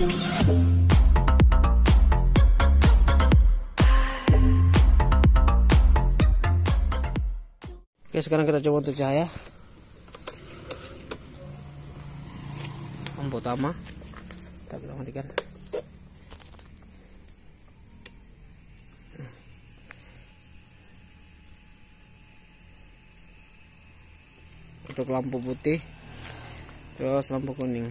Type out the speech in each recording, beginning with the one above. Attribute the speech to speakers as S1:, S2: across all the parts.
S1: Oke, sekarang kita coba untuk cahaya. Lampu utama kita matikan. Untuk lampu putih, terus lampu kuning.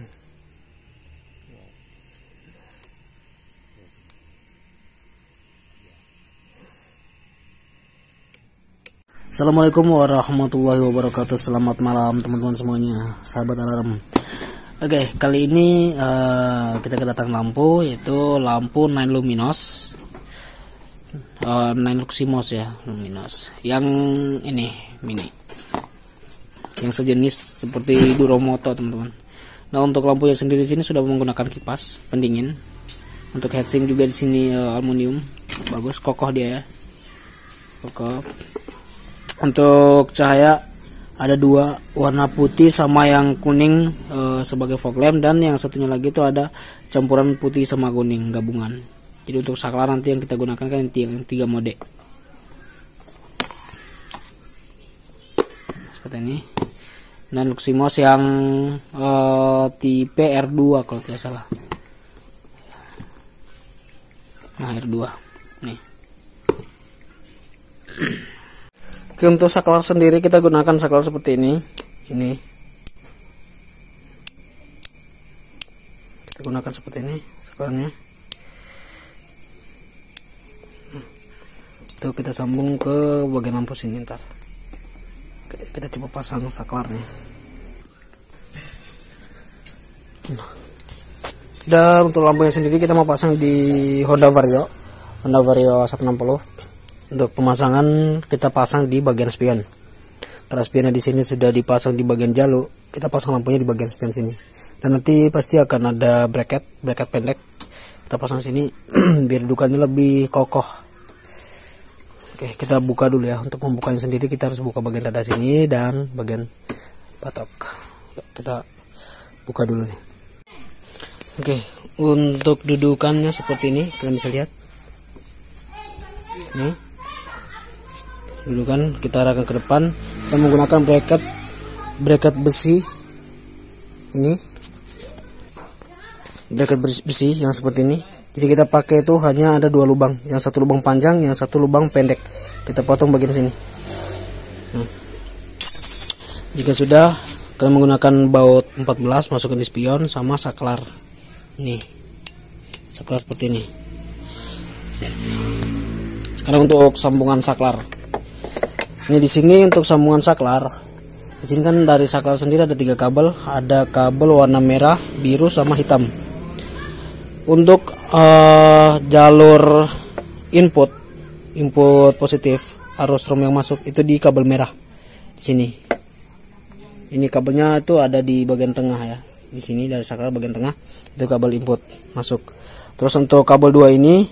S1: Assalamualaikum warahmatullahi wabarakatuh. Selamat malam teman-teman semuanya, sahabat alarm. Oke, kali ini kita kedatangan lampu, yaitu lampu 9 Luminos, 9 Luximos ya, Luminos. Yang ini mini, yang sejenis seperti Duromoto teman-teman. Nah, untuk lampunya sendiri sini sudah menggunakan kipas pendingin. Untuk heatsink juga di sini aluminium, bagus, kokoh dia ya, kokoh. Untuk cahaya ada dua, warna putih sama yang kuning sebagai fog lamp, dan yang satunya lagi itu ada campuran putih sama kuning gabungan. Jadi untuk saklar nanti yang kita gunakan kan yang 3 mode seperti ini. Dan Luximos yang tipe R2 kalau tidak salah. Nah, R2 nih. Oke, untuk saklar sendiri kita gunakan saklar seperti ini. Kita gunakan seperti ini saklarnya. Itu kita sambung ke bagian lampu sini ntar. Oke, kita coba pasang saklarnya. Dan untuk lampunya sendiri kita mau pasang di Honda Vario 160. Untuk pemasangan kita pasang di bagian spion. Karena spionnya di sini sudah dipasang di bagian jalur, kita pasang lampunya di bagian spion sini. Dan nanti pasti akan ada bracket pendek. Kita pasang sini biar dudukannya lebih kokoh. Oke, kita buka dulu ya. Untuk membukanya sendiri kita harus buka bagian dada sini dan bagian batok. Kita buka dulu nih. Oke, untuk dudukannya seperti ini, kalian bisa lihat. Nih. Dudukan kita arahkan ke depan. Kita menggunakan bracket besi. Ini bracket besi yang seperti ini. Jadi kita pakai itu hanya ada 2 lubang, yang satu lubang panjang, yang satu lubang pendek. Kita potong bagian sini. Nah. Jika sudah, kalian menggunakan baut 14 masukkan di spion sama saklar. Nih, saklar seperti ini. Sekarang untuk sambungan saklar. Ini di sini untuk sambungan saklar. Di sini kan dari saklar sendiri ada 3 kabel, ada kabel warna merah, biru sama hitam. Untuk jalur input positif arus strom yang masuk itu di kabel merah di sini. Ini kabelnya itu ada di bagian tengah ya. Di sini dari saklar bagian tengah itu kabel input masuk. Terus untuk kabel 2 ini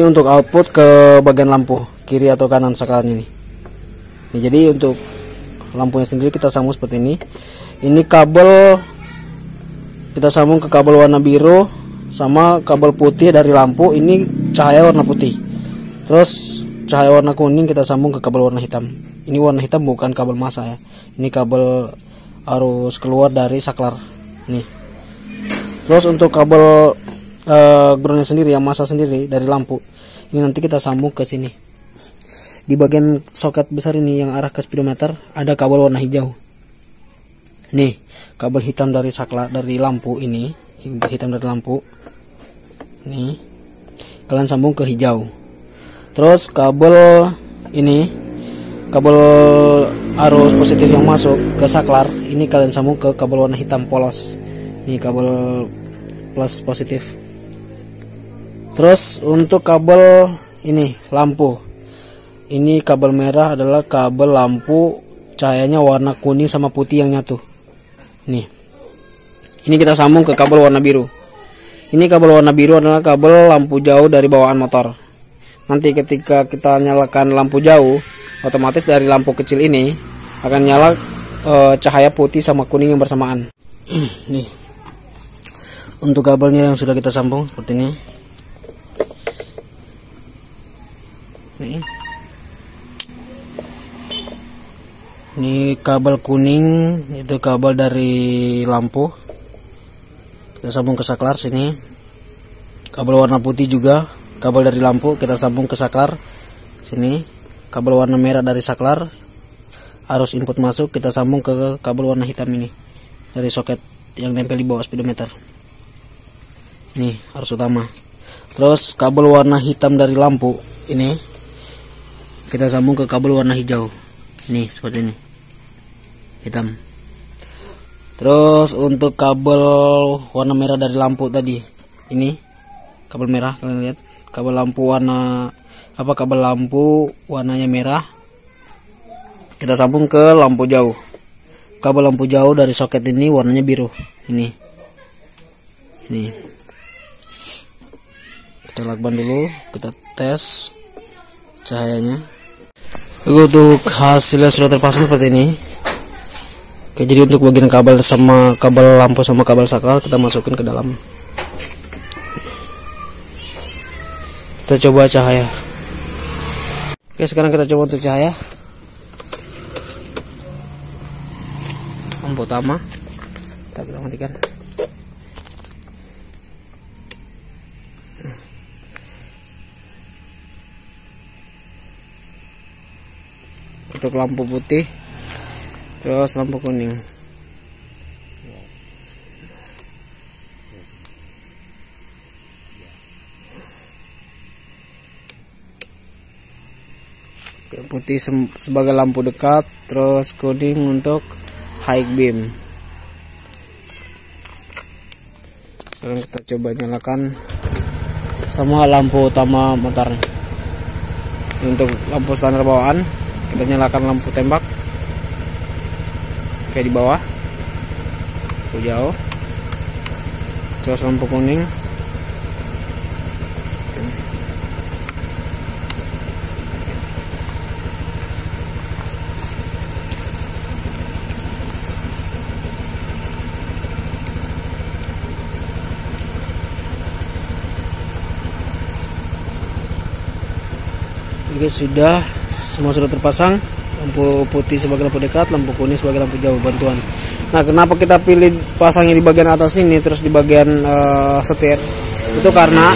S1: untuk output ke bagian lampu kiri atau kanan saklarnya nih. Jadi untuk lampunya sendiri kita sambung seperti ini. Ini kabel kita sambung ke kabel warna biru sama kabel putih dari lampu. Ini cahaya warna putih. Terus cahaya warna kuning kita sambung ke kabel warna hitam. Ini warna hitam bukan kabel massa ya. Ini kabel arus keluar dari saklar nih. Terus untuk kabel groundnya sendiri yang massa sendiri dari lampu, ini nanti kita sambung ke sini. Di bagian soket besar ini yang arah ke speedometer ada kabel warna hijau. Nih, kabel hitam dari saklar dari lampu ini, hitam dari lampu. Nih, kalian sambung ke hijau. Terus kabel ini, kabel arus positif yang masuk ke saklar, ini kalian sambung ke kabel warna hitam polos. Ini kabel plus positif. Terus untuk kabel ini lampu, ini kabel merah adalah kabel lampu cahayanya warna kuning sama putih yang nyatu. Nih, ini kita sambung ke kabel warna biru. Ini kabel warna biru adalah kabel lampu jauh dari bawaan motor. Nanti ketika kita nyalakan lampu jauh, otomatis dari lampu kecil ini akan nyala cahaya putih sama kuning yang bersamaan. Nih, untuk kabelnya yang sudah kita sambung seperti ini. Ini kabel kuning, itu kabel dari lampu. Kita sambung ke saklar sini. Kabel warna putih juga, kabel dari lampu kita sambung ke saklar sini. Kabel warna merah dari saklar, arus input masuk kita sambung ke kabel warna hitam ini dari soket yang nempel di bawah speedometer. Nih arus utama. Terus kabel warna hitam dari lampu ini kita sambung ke kabel warna hijau. Nih seperti ini, hitam. Terus untuk kabel warna merah dari lampu tadi, ini kabel merah, kalian lihat kabel lampu warna kabel lampu warnanya merah, kita sambung ke lampu jauh. Kabel lampu jauh dari soket ini warnanya biru. Ini kita lakban dulu, kita tes cahayanya. Untuk hasilnya sudah terpasang seperti ini. Oke, jadi untuk bagian kabel sama kabel lampu sama kabel saklar kita masukin ke dalam. Kita coba cahaya. Oke, sekarang kita coba untuk cahaya. Lampu utama kita matikan. Untuk lampu putih, terus lampu kuning. Putih sebagai lampu dekat, terus kuning untuk high beam. Sekarang kita coba nyalakan semua lampu utama motor. Untuk lampu standar bawaan kita nyalakan lampu tembak kayak di bawah, lampu jauh, terus lampu kuning. Oke, semua sudah terpasang. Lampu putih sebagai lampu dekat, lampu kuning sebagai lampu jauh bantuan. Nah, kenapa kita pilih pasangnya di bagian atas ini terus di bagian setir? Itu karena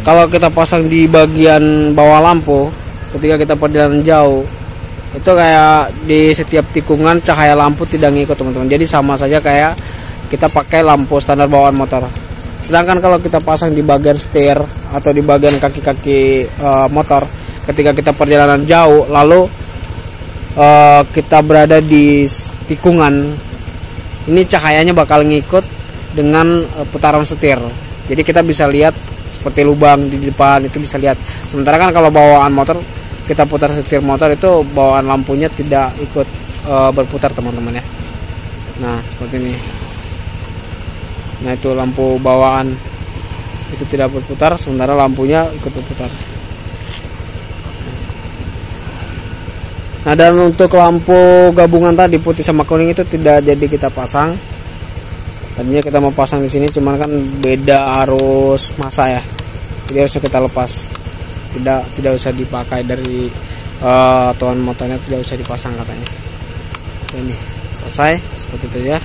S1: kalau kita pasang di bagian bawah lampu, ketika kita perjalanan jauh, itu kayak di setiap tikungan cahaya lampu tidak ngikut, teman-teman. Jadi sama saja kayak kita pakai lampu standar bawaan motor. Sedangkan kalau kita pasang di bagian setir atau di bagian kaki-kaki motor, ketika kita perjalanan jauh lalu kita berada di tikungan, ini cahayanya bakal ngikut dengan putaran setir. Jadi kita bisa lihat seperti lubang di depan itu bisa lihat. Sementara kan kalau bawaan motor, kita putar setir motor itu bawaan lampunya tidak ikut berputar, teman-teman ya. Nah seperti ini. Nah itu lampu bawaan itu tidak berputar, sementara lampunya ikut berputar. Nah, dan untuk lampu gabungan tadi putih sama kuning itu tidak jadi kita pasang. Tadinya kita mau pasang di sini, cuman kan beda arus massa ya, jadi harusnya kita lepas. Tidak usah dipakai dari tuan motornya, tidak usah dipasang katanya. Ini selesai seperti itu ya.